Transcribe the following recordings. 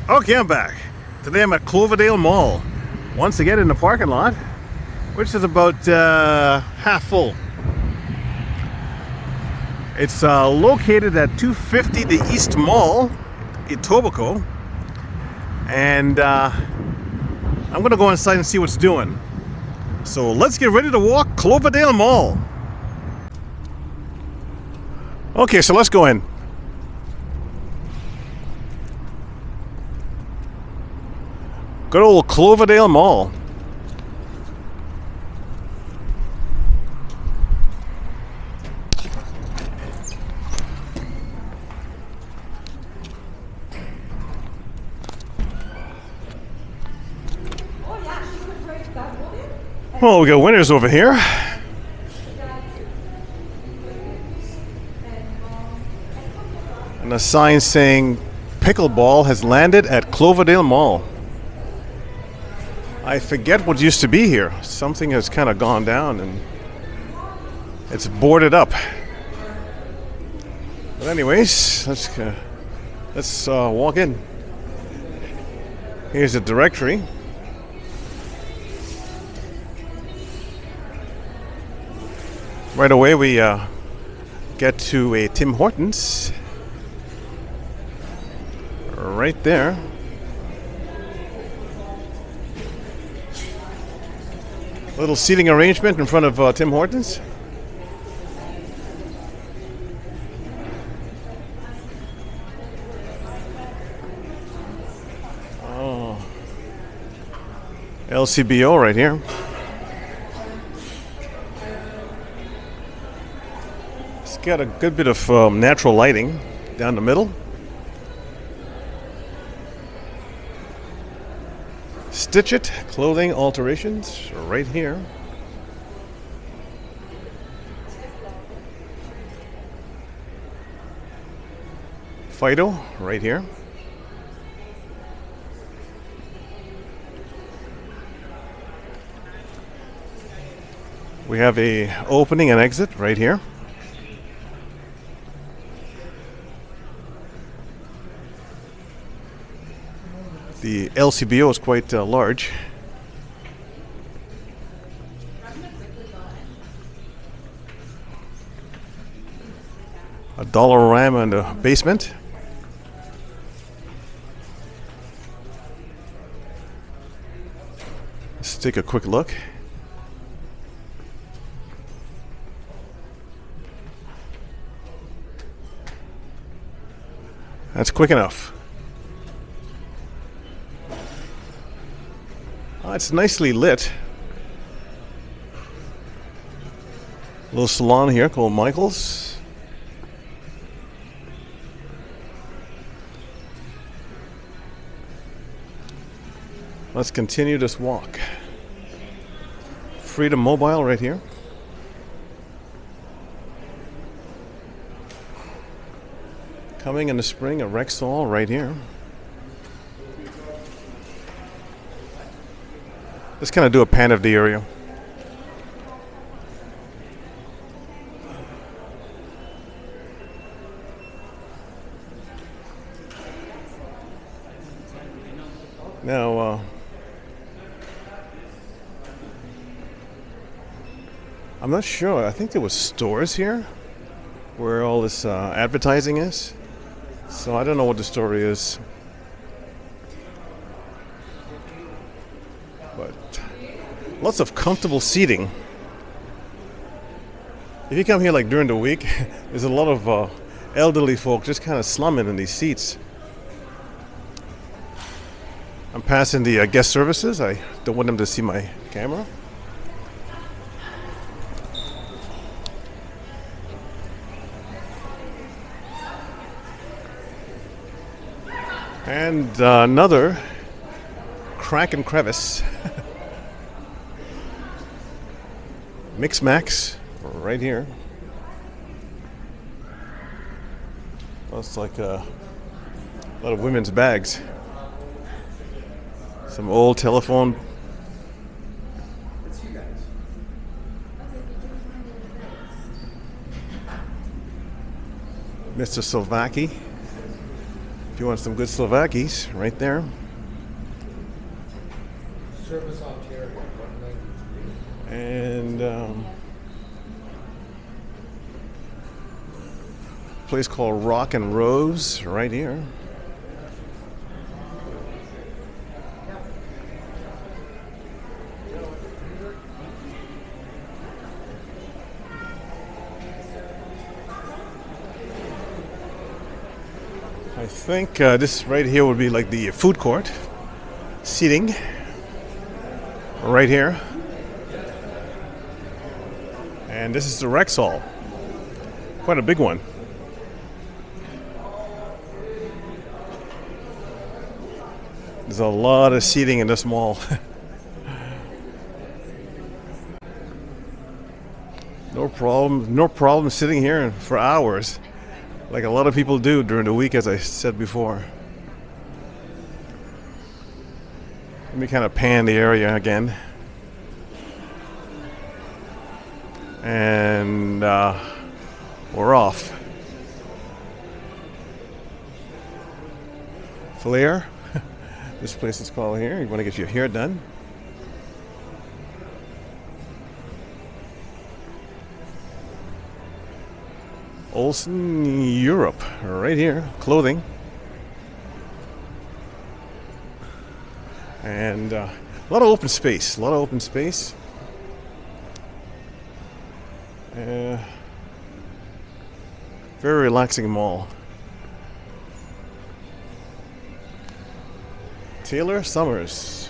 Okay, I'm back. Today I'm at Cloverdale Mall. Once again in the parking lot, which is about half full. It's located at 250 the East Mall, Etobicoke. And I'm gonna go inside and see what's doing. So let's get ready to walk Cloverdale Mall. Okay, so let's go in. Good old Cloverdale Mall. Well, we got winners over here. And a sign saying pickleball has landed at Cloverdale Mall. I forget what used to be here. Something has kind of gone down and it's boarded up. But anyways, let's walk in. Here's the directory. Right away we get to a Tim Hortons. Right there. Little seating arrangement in front of Tim Hortons. Oh, LCBO right here. It's got a good bit of natural lighting down the middle. Stitch It clothing alterations right here. Fido right here. We have a opening and exit right here. The LCBO is quite large. A Dollarama in the basement. Let's take a quick look. That's quick enough. It's nicely lit. A little salon here called Michael's. Let's continue this walk. Freedom Mobile right here. Coming in the spring, a Rexall right here. Let's kind of do a pan of the area. Now, I'm not sure. I think there was stores here where all this advertising is. So I don't know what the story is. But lots of comfortable seating. If you come here like during the week, there's a lot of elderly folk just kind of slumming in these seats. I'm passing the guest services. I don't want them to see my camera. And another crack and crevice. Mix Max right here. Looks like a lot of women's bags. Some old telephone. Mr. Slovaki. If you want some good Slovakis, right there. Service Ontario, 193. And place called Rock and Rose, right here. I think this right here would be like the food court seating right here. And this is the Rex Hall. Quite a big one. There's a lot of seating in this mall. No problem sitting here for hours, like a lot of people do during the week, as I said before. Let me kind of pan the area again. And we're off. Flair. This place is called here. You want to get your hair done. Olsen Europe, right here. Clothing. And a lot of open space. Very relaxing mall. Taylor Summers.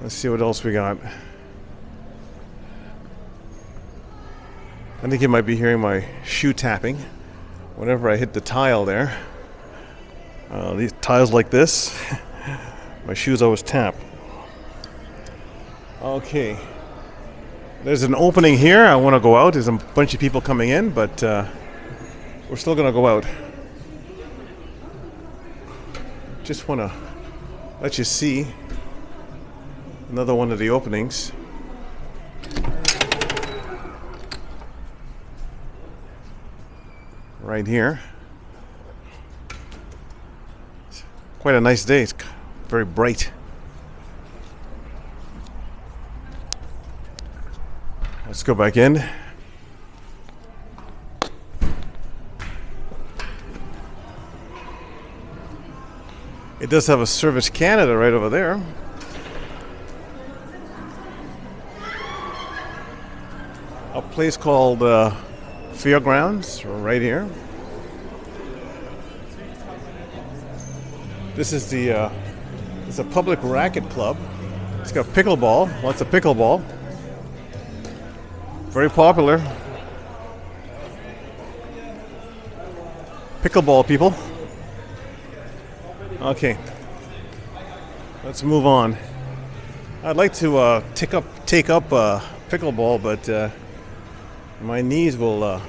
Let's see what else we got. I think you might be hearing my shoe tapping whenever I hit the tile there. These tiles like this, my shoes always tap. Okay, there's an opening here. I want to go out. There's a bunch of people coming in, but we're still going to go out. Just want to let you see another one of the openings. Right here. It's quite a nice day. It's very bright. Let's go back in. It does have a Service Canada right over there. A place called Fairgrounds right here. This is it's a public racket club. It's got pickleball, lots of pickleball. Very popular. Pickleball people. Okay. Let's move on. I'd like to take up pickleball, but my knees will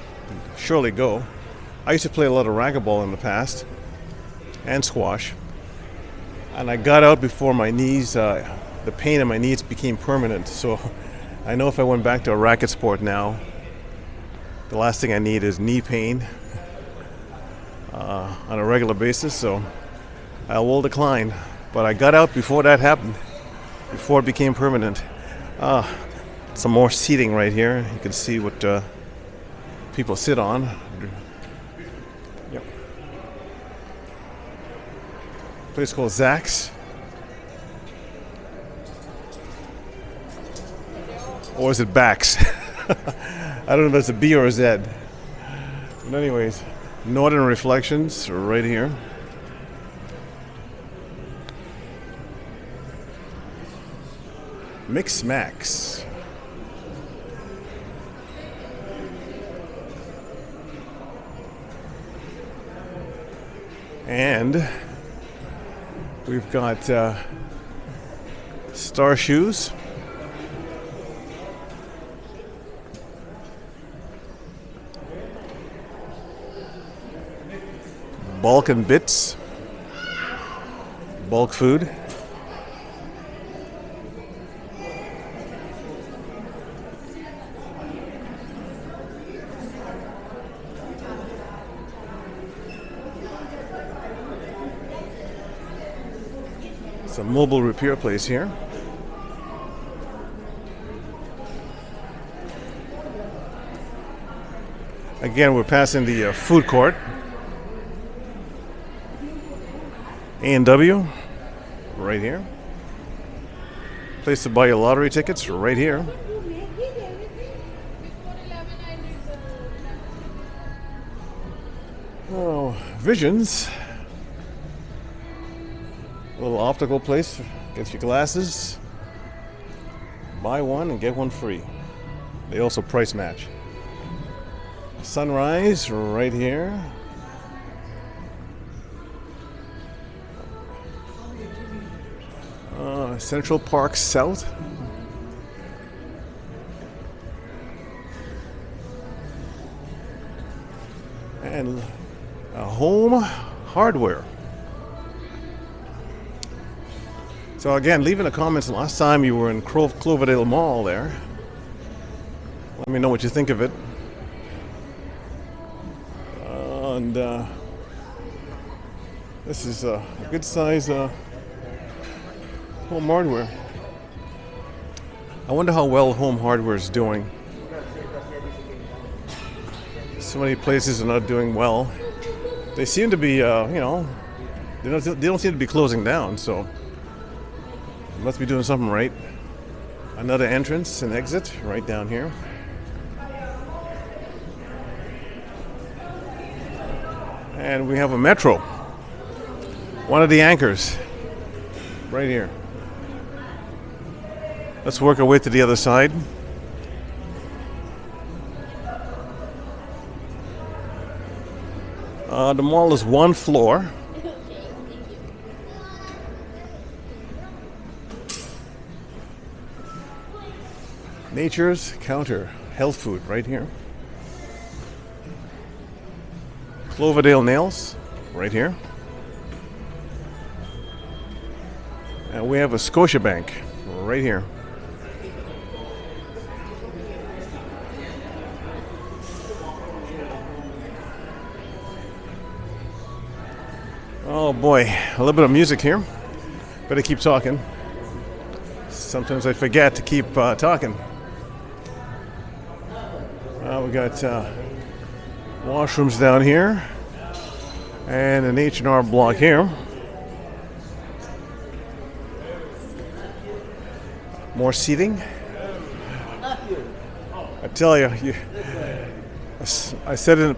surely go. I used to play a lot of racquetball in the past and squash. And I got out before my knees, the pain in my knees became permanent. So I know if I went back to a racket sport now, the last thing I need is knee pain on a regular basis, so I will decline. But I got out before that happened, before it became permanent. Some more seating right here. You can see what people sit on. Yep. Place called Zach's. Or is it Bax? I don't know if that's a B or a Z. But anyways, Northern Reflections right here. Mix Max. And we've got Star Shoes. Bulk and Bits, bulk food. It's a mobile repair place here. Again, we're passing the food court. A&W, right here. Place to buy your lottery tickets, right here. Oh, Visions. A little optical place. Get your glasses. Buy one and get one free. They also price match. Sunrise, right here. Central Park South. And Home Hardware. So again, leave in the comments last time you were in Cloverdale Mall there. Let me know what you think of it. And this is a good size Home Hardware. I wonder how well Home Hardware is doing. So many places are not doing well. They seem to be, they don't seem to be closing down, so they must be doing something right. Another entrance and exit right down here. And we have a Metro. One of the anchors. Right here. Let's work our way to the other side. The mall is one floor. Nature's Counter, health food right here. Cloverdale Nails, right here. And we have a Scotiabank, right here. Oh boy, a little bit of music here. Better keep talking. Sometimes I forget to keep talking. We got washrooms down here and an H&R block here. More seating. I tell you, I said it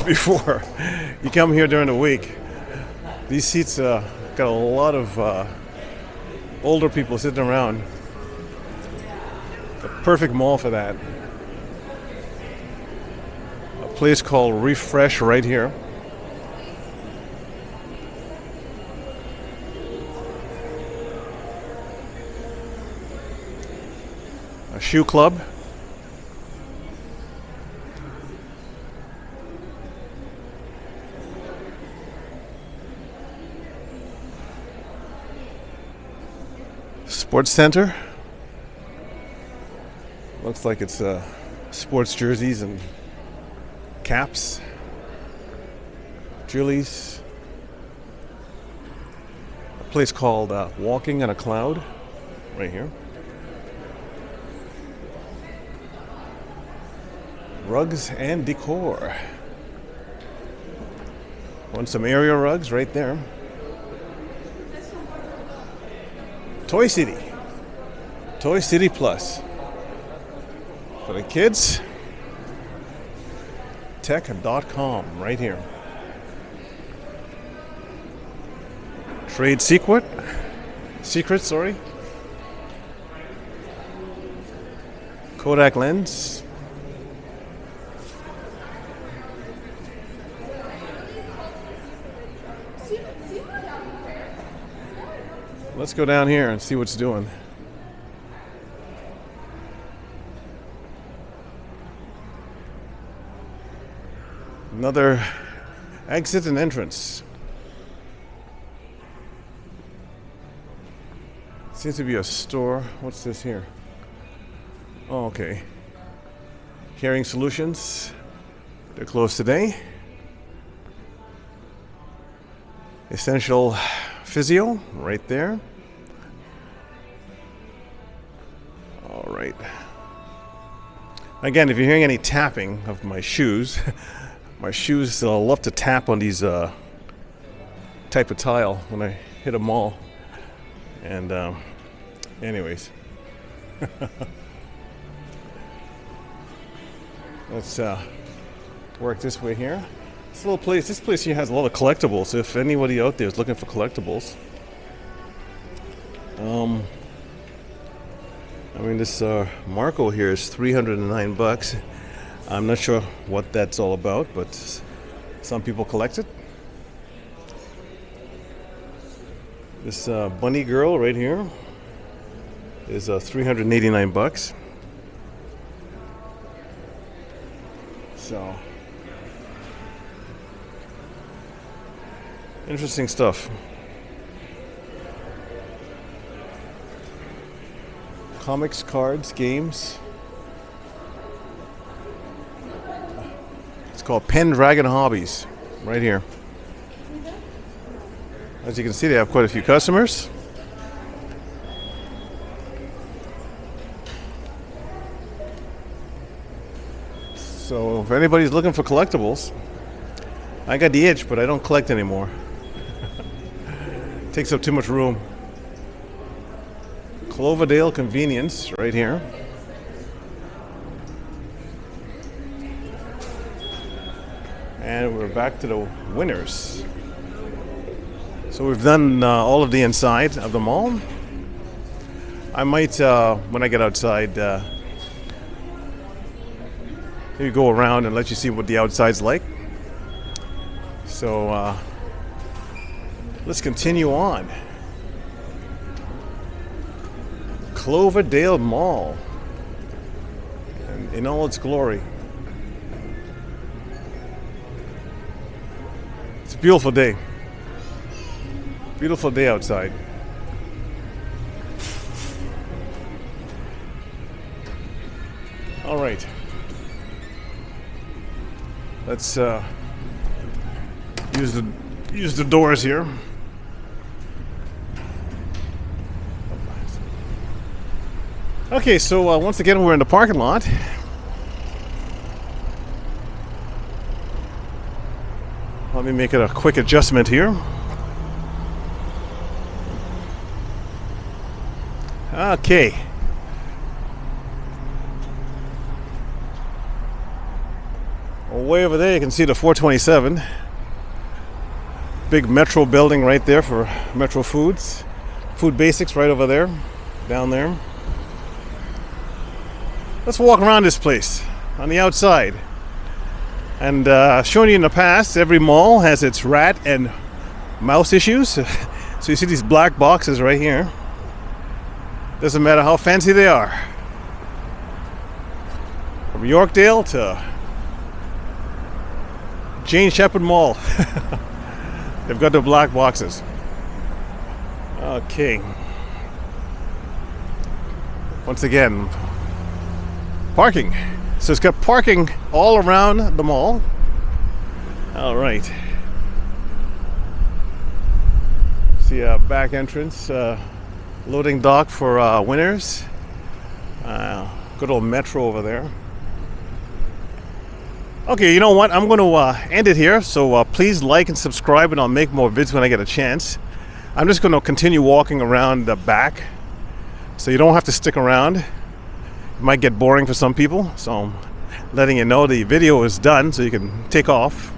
before, you come here during the week, these seats got a lot of older people sitting around. The perfect mall for that. A place called Refresh right here. A shoe club. Sports Center. Looks like it's sports jerseys and caps. Julie's. A place called Walking on a Cloud, right here. Rugs and decor. Want some area rugs right there. Toy City. Toy City Plus. For the kids, tech.com right here. Trade Secret, sorry. Kodak Lens. Let's go down here and see what's doing. Another exit and entrance. Seems to be a store. What's this here? Oh, okay. Hearing Solutions. They're closed today. Essential Physio, right there. Again, if you're hearing any tapping of my shoes, my shoes love to tap on these type of tile when I hit a mall. And anyways, let's work this way here. This little place, this place here has a lot of collectibles. If anybody out there is looking for collectibles, I mean, this Marco here is $309. I'm not sure what that's all about, but some people collect it. This bunny girl right here is $389. So, interesting stuff. Comics, cards, games. It's called Pendragon Hobbies, right here. As you can see, they have quite a few customers. So if anybody's looking for collectibles, I got the itch, but I don't collect anymore. Takes up too much room. Cloverdale Convenience right here. And we're back to the Winners. So we've done all of the inside of the mall. I might, when I get outside, maybe go around and let you see what the outside's like. So let's continue on. Cloverdale Mall in all its glory. It's a beautiful day. Beautiful day outside. All right. Let's use the doors here. Okay, so once again we're in the parking lot. Let me make it a quick adjustment here. Okay. Way over there you can see the 427. Big Metro building right there for Metro Foods. Food Basics right over there, down there. Let's walk around this place on the outside. And I've shown you in the past, every mall has its rat and mouse issues. So you see these black boxes right here. Doesn't matter how fancy they are. From Yorkdale to Jane Shepherd Mall. They've got the black boxes. Okay. Once again, parking. So it's got parking all around the mall. All right. See a back entrance, loading dock for Winners. Good old Metro over there. Okay, you know what? I'm going to end it here. So please like and subscribe, and I'll make more vids when I get a chance. I'm just going to continue walking around the back, so you don't have to stick around. It might get boring for some people, so I'm letting you know the video is done so you can take off.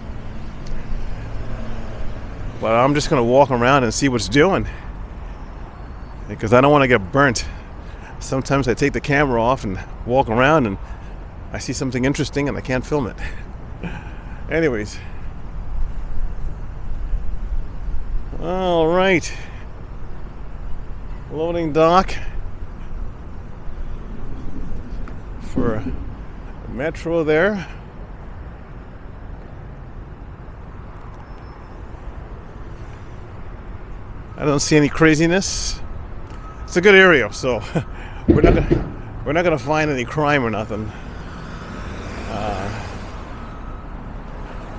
But I'm just going to walk around and see what's doing, because I don't want to get burnt. Sometimes I take the camera off and walk around and I see something interesting and I can't film it. Anyways. All right. Loading dock for Metro there. I don't see any craziness. It's a good area, so we're not gonna find any crime or nothing.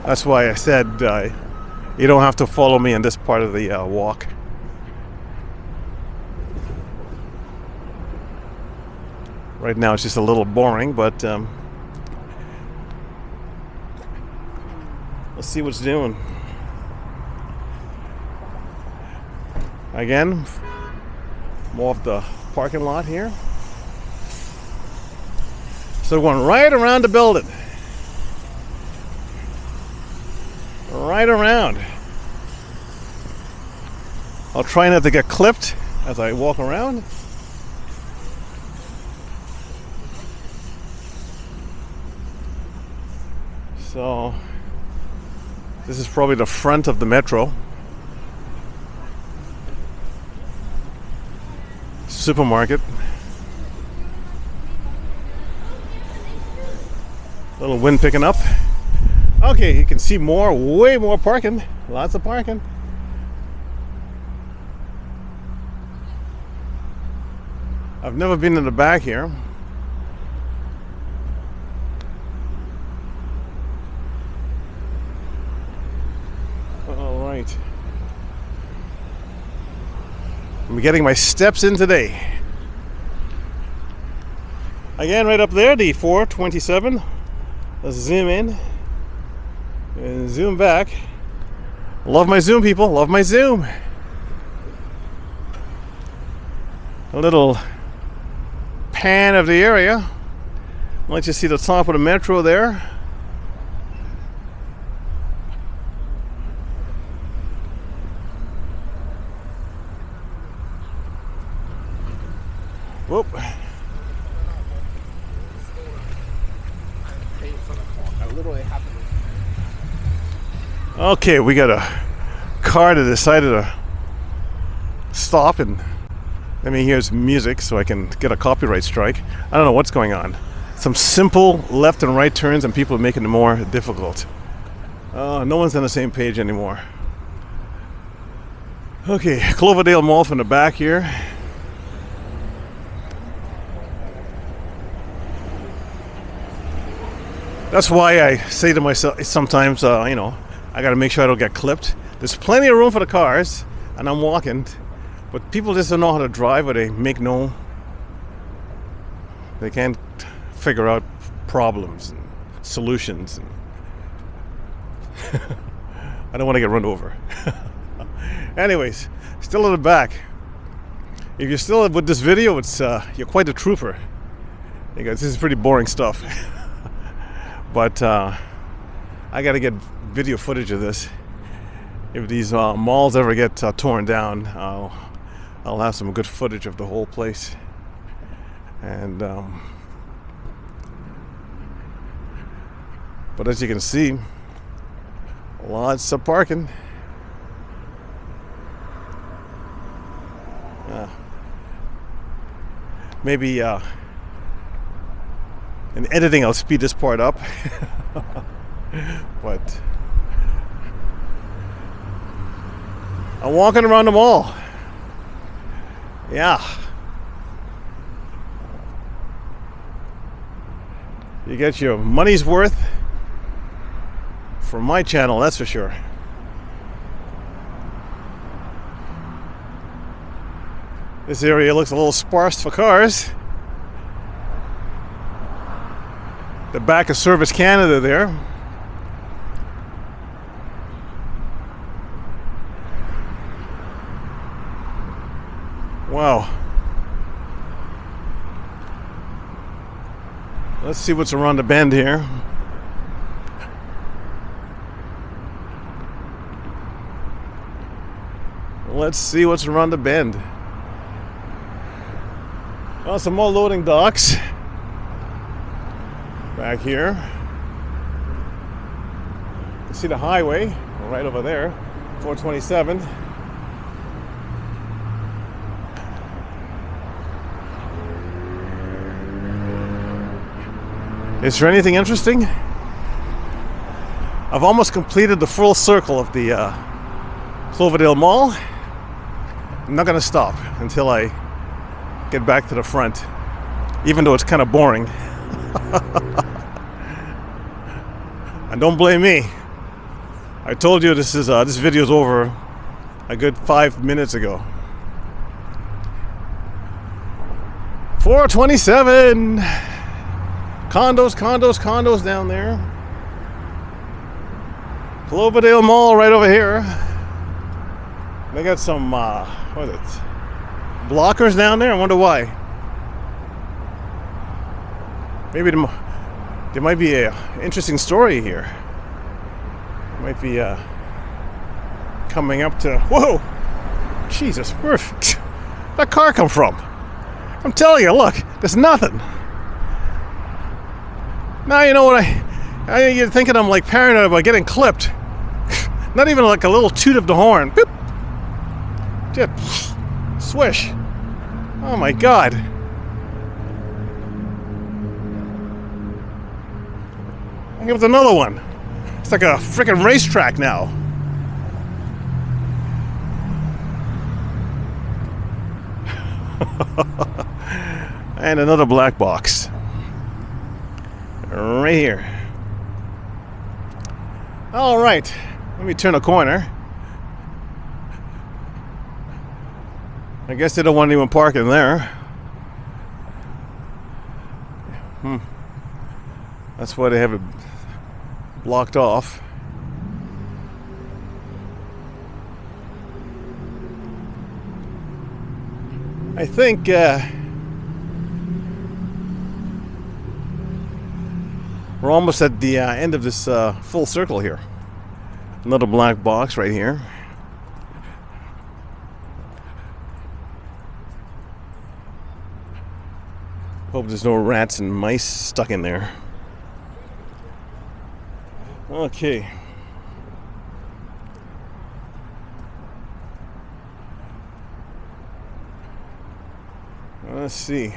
That's why I said you don't have to follow me in this part of the walk. Right now it's just a little boring, but Let's see what's doing. Again, more of the parking lot here. So we're going right around the building. Right around. I'll try not to get clipped as I walk around. So this is probably the front of the metro. Supermarket. Little wind picking up. Okay, you can see more, way more parking. Lots of parking. I've never been in the back here. All right. I'm getting my steps in today. Again, right up there, the 427. Let's zoom in and zoom back. Love my zoom, people. Love my zoom. A little pan of the area. Let you see the top of the metro there. Whoop. Okay, we got a car that decided to stop and let me hear some music so I can get a copyright strike. I don't know what's going on. Some simple left and right turns and people are making it more difficult. No one's on the same page anymore. Okay, Cloverdale Mall from the back here. That's why I say to myself sometimes, you know, I got to make sure I don't get clipped. There's plenty of room for the cars, and I'm walking, but people just don't know how to drive, or they can't figure out problems and solutions. I don't want to get run over. Anyways, still in the back. If you're still with this video, it's you're quite a trooper, because this is pretty boring stuff. But I got to get video footage of this. If these malls ever get torn down, I'll have some good footage of the whole place. And but as you can see, lots of parking. Maybe in editing I'll speed this part up. But I'm walking around the mall. Yeah. You get your money's worth from my channel, that's for sure. This area looks a little sparse for cars. The back of Service Canada there. Wow. Let's see what's around the bend here. Let's see what's around the bend. Well, some more loading docks back here. You can see the highway right over there, 427. Is there anything interesting? I've almost completed the full circle of the Cloverdale Mall. I'm not going to stop until I get back to the front, even though it's kind of boring. And don't blame me. I told you this video's over a good 5 minutes ago. 427. Condos down there. Cloverdale Mall right over here. They got some, what is it? Blockers down there? I wonder why. Maybe there might be an interesting story here. Might be coming up to, whoa! Jesus, where'd that car come from? I'm telling you, look, there's nothing. Now you know what you're thinking I'm like paranoid about getting clipped. Not even like a little toot of the horn. Boop. Just swish. Oh my God. Here was another one. It's like a freaking racetrack now. And another black box. Right here. All right. Let me turn a corner. I guess they don't want anyone parking there. That's why they have it blocked off. I think we're almost at the end of this full circle here. Another black box right here. Hope there's no rats and mice stuck in there. Okay. Let's see.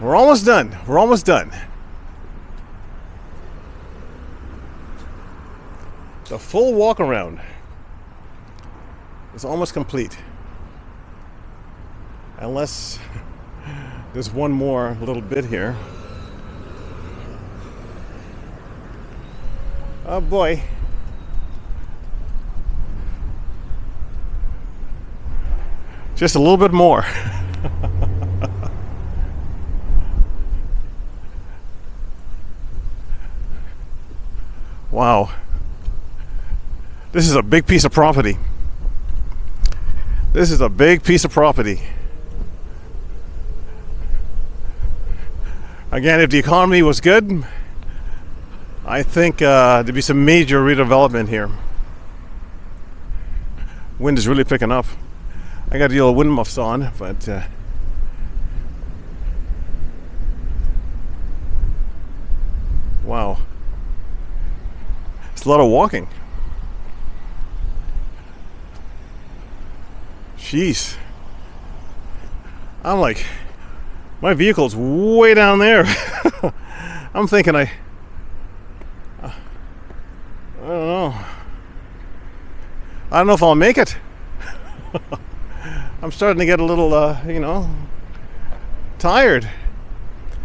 We're almost done. We're almost done. The full walk around is almost complete. Unless there's one more little bit here. Oh boy. Just a little bit more. Wow. This is a big piece of property. This is a big piece of property. Again, if the economy was good, I think there'd be some major redevelopment here. Wind is really picking up. I got the old wind muffs on, but wow. It's a lot of walking. Jeez. I'm like, my vehicle's way down there. I'm thinking I don't know. I don't know if I'll make it. I'm starting to get a little, tired.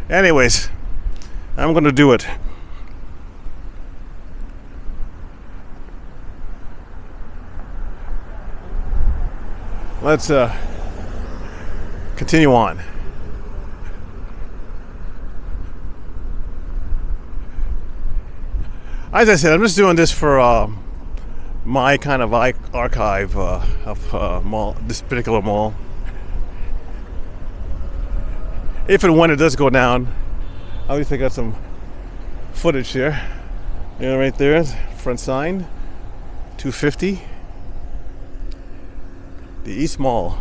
Anyways, I'm going to do it. Let's continue on. As I said, I'm just doing this for my kind of archive of mall, this particular mall. If and when it does go down, at least I got some footage here. Yeah, right there, front sign, 250. The East Mall.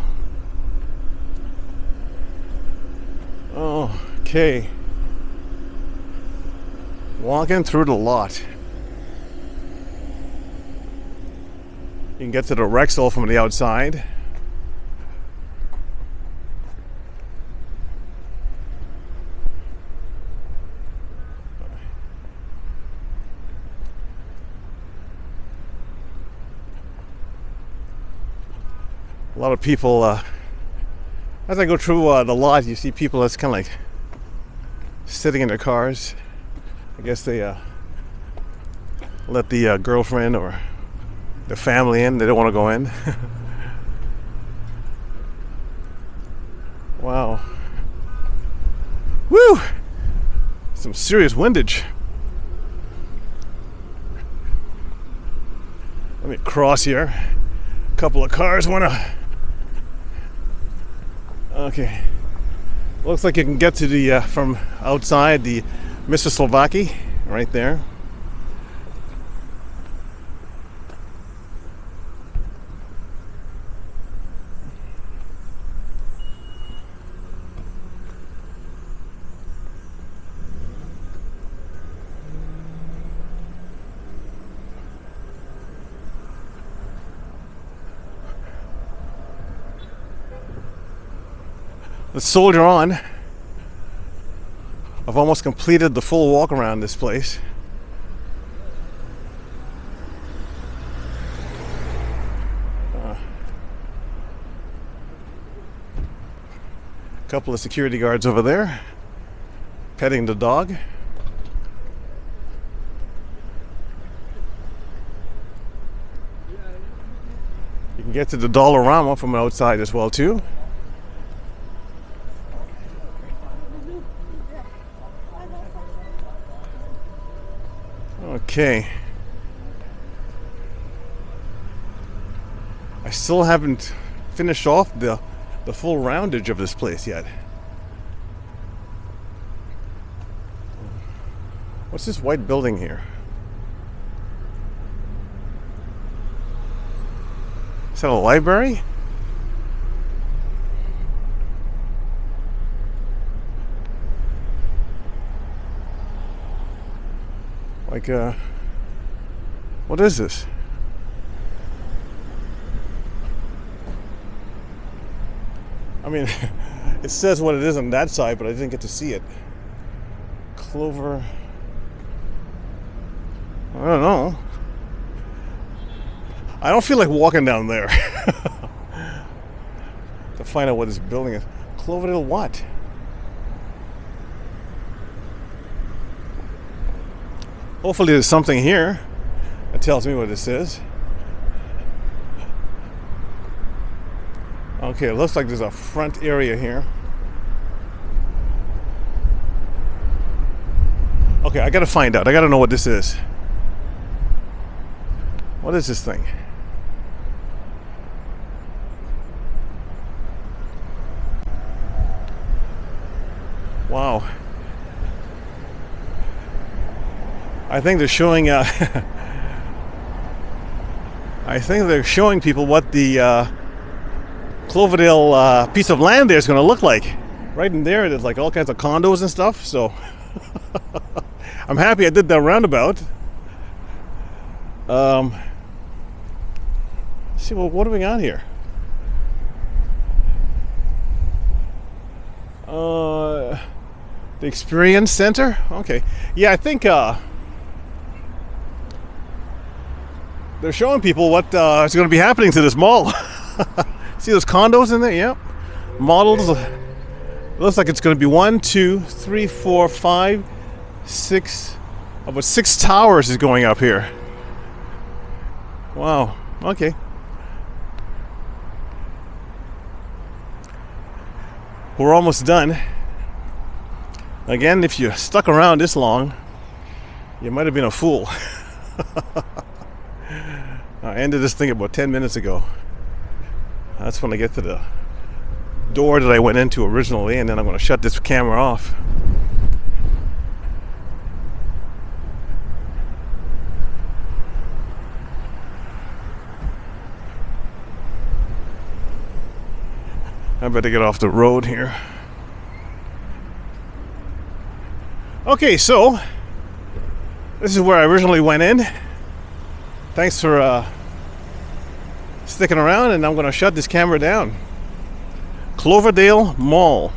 Okay. Walking through the lot. You can get to the Rexall from the outside. A lot of people, as I go through the lot, you see people that's kind of like sitting in their cars. I guess they let the girlfriend or the family in. They don't want to go in. Wow. Woo! Some serious windage. Let me cross here. A couple of cars wanna. Okay. Looks like you can get to the from outside the Mr. Slovaki right there. Let's soldier on. I've almost completed the full walk around this place. A couple of security guards over there petting the dog. You can get to the Dollarama from outside as well too. Okay. I still haven't finished off the full roundage of this place yet. What's this white building here? Is that a library? Like, what is this? I mean, it says what it is on that side, but I didn't get to see it. Clover. I don't know. I don't feel like walking down there to find out what this building is. Cloverdale what? Hopefully there's something here that tells me what this is. Okay, it looks like there's a front area here. Okay, I gotta find out. I gotta know what this is. What is this thing? Wow. I think they're showing I think they're showing people what the Cloverdale piece of land there is going to look like. Right in there's like all kinds of condos and stuff, so I'm happy I did that roundabout. Let's see, well, what do we got here? The Experience Center? Okay. Yeah, I think they're showing people what is going to be happening to this mall. See those condos in there? Yep. Models. Looks like it's going to be 1, 2, 3, 4, 5, 6. About 6 towers is going up here. Wow. Okay. We're almost done. Again, if you stuck around this long, you might have been a fool. I ended this thing about 10 minutes ago. That's when I get to the door that I went into originally, and then I'm going to shut this camera off. I better get off the road here. Okay, so this is where I originally went in. Thanks for sticking around, and I'm going to shut this camera down. Cloverdale Mall.